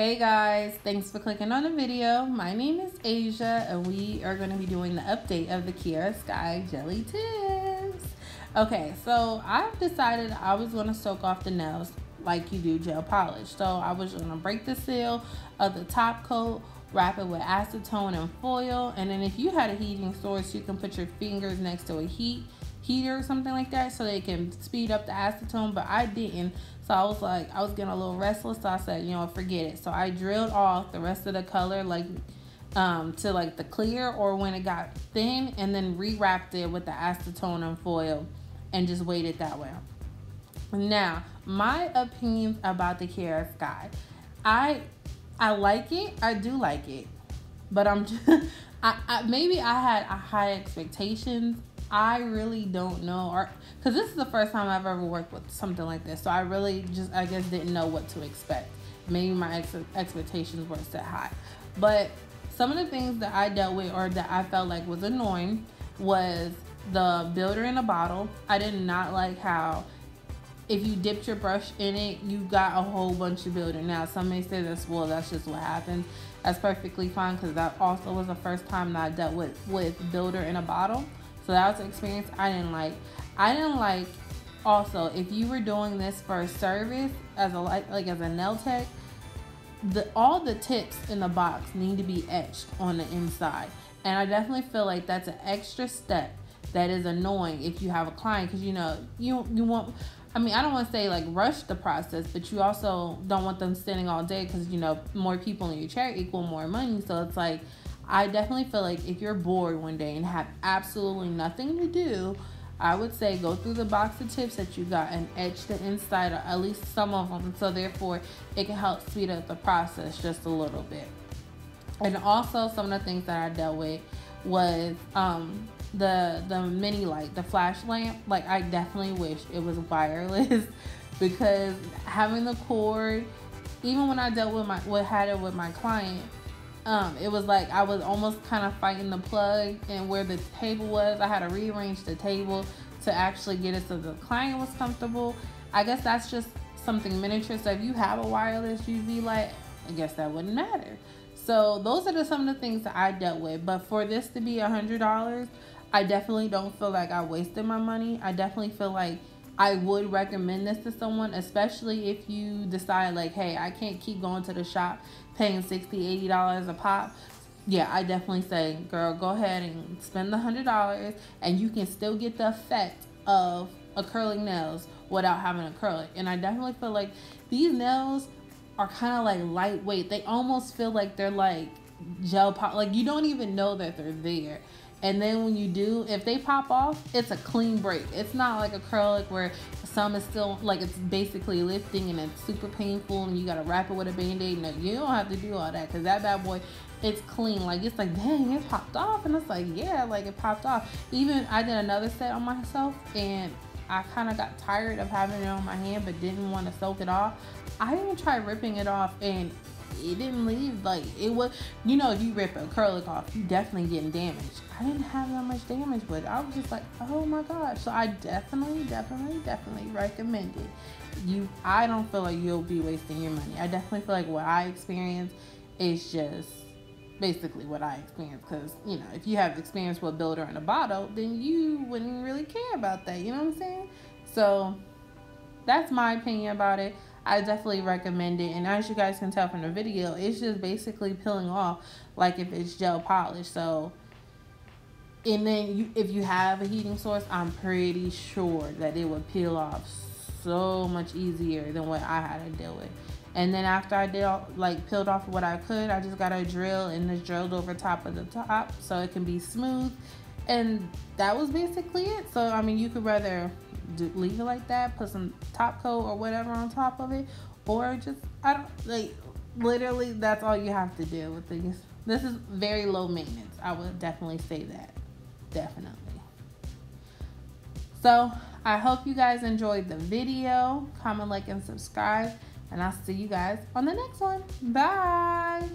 Hey guys, thanks for clicking on the video. My name is Asia and we are going to be doing the update of the Kiara Sky Jelly Tips. Okay, so I've decided I was going to soak off the nails like you do gel polish. So I was going to break the seal of the top coat, wrap it with acetone and foil, and then if you had a heating source, you can put your fingers next to a heater or something like that so they can speed up the acetone, but I didn't. So I was getting a little restless, so I said, forget it. So I drilled off the rest of the color to like the clear or when it got thin, and then rewrapped it with the acetone and foil and just waited that way. Now, my opinions about the Kiara Sky. I like it. I do like it. But I'm just maybe I had high expectations. I really don't know, because this is the first time I've ever worked with something like this, so I really I guess didn't know what to expect. Maybe my expectations weren't set high, but some of the things that I dealt with or that I felt like was annoying was the builder in a bottle. I did not like how if you dipped your brush in it, you got a whole bunch of builder. Now, some may say that's just what happens. That's perfectly fine, because that also was the first time that I dealt with builder in a bottle. So that was an experience I didn't like. I didn't like also, if you were doing this for a service as a nail tech, all the tips in the box need to be etched on the inside. And I definitely feel like that's an extra step that is annoying if you have a client, because you want, I don't want to say like rush the process, but you also don't want them sitting all day, because more people in your chair equal more money. So it's like, I definitely feel like if you're bored one day and have absolutely nothing to do, I would say go through the box of tips that you got and etch the inside, or at least some of them, so therefore it can help speed up the process just a little bit. And also, some of the things that I dealt with was the mini light, the flash lamp. Like, I definitely wish it was wireless because having the cord, even when I dealt with my client, it was like I was almost kind of fighting the plug, and where the table was, I had to rearrange the table to actually get it so the client was comfortable. I guess that's just something miniature. So if you have a wireless UV light, I guess that wouldn't matter. So those are some of the things that I dealt with. But for this to be $100, I definitely don't feel like I wasted my money. I definitely feel like I would recommend this to someone, especially if you decide like, hey, I can't keep going to the shop paying $60, $80 a pop. Yeah, I definitely say, girl, go ahead and spend the $100, and you can still get the effect of acrylic nails without having acrylic. And I definitely feel like these nails are kind of like lightweight. They almost feel like they're like gel pop, like you don't even know that they're there. And then when you do, if they pop off, it's a clean break. It's not like acrylic where some is still like it's basically lifting and it's super painful and you gotta wrap it with a band-aid. No, you don't have to do all that, because that bad boy, it's clean. Like, it's like, dang, it popped off. And it's like, yeah, like it popped off. Even I did another set on myself and I kind of got tired of having it on my hand but didn't want to soak it off. I even tried ripping it off and it didn't leave. Like, it was, if you rip acrylic off, you definitely getting damaged. I didn't have that much damage with it. I was just like, oh my gosh. So I definitely recommend it. I don't feel like you'll be wasting your money. I definitely feel like what I experienced is just basically what I experienced, because if you have experience with builder in a bottle, then you wouldn't really care about that. You know what I'm saying? So that's my opinion about it. I definitely recommend it, and as you guys can tell from the video, it's just basically peeling off like if it's gel polish. So, and then if you have a heating source, I'm pretty sure that it would peel off so much easier than what I had to deal with. And then after I peeled off what I could, I just got a drill and just drilled over top of the top so it can be smooth. And that was basically it. So, you could rather leave it like that, put some top coat or whatever on top of it, or just, literally that's all you have to do with these. This is very low maintenance. I would definitely say that. Definitely. So, I hope you guys enjoyed the video. Comment, like, and subscribe. And I'll see you guys on the next one. Bye.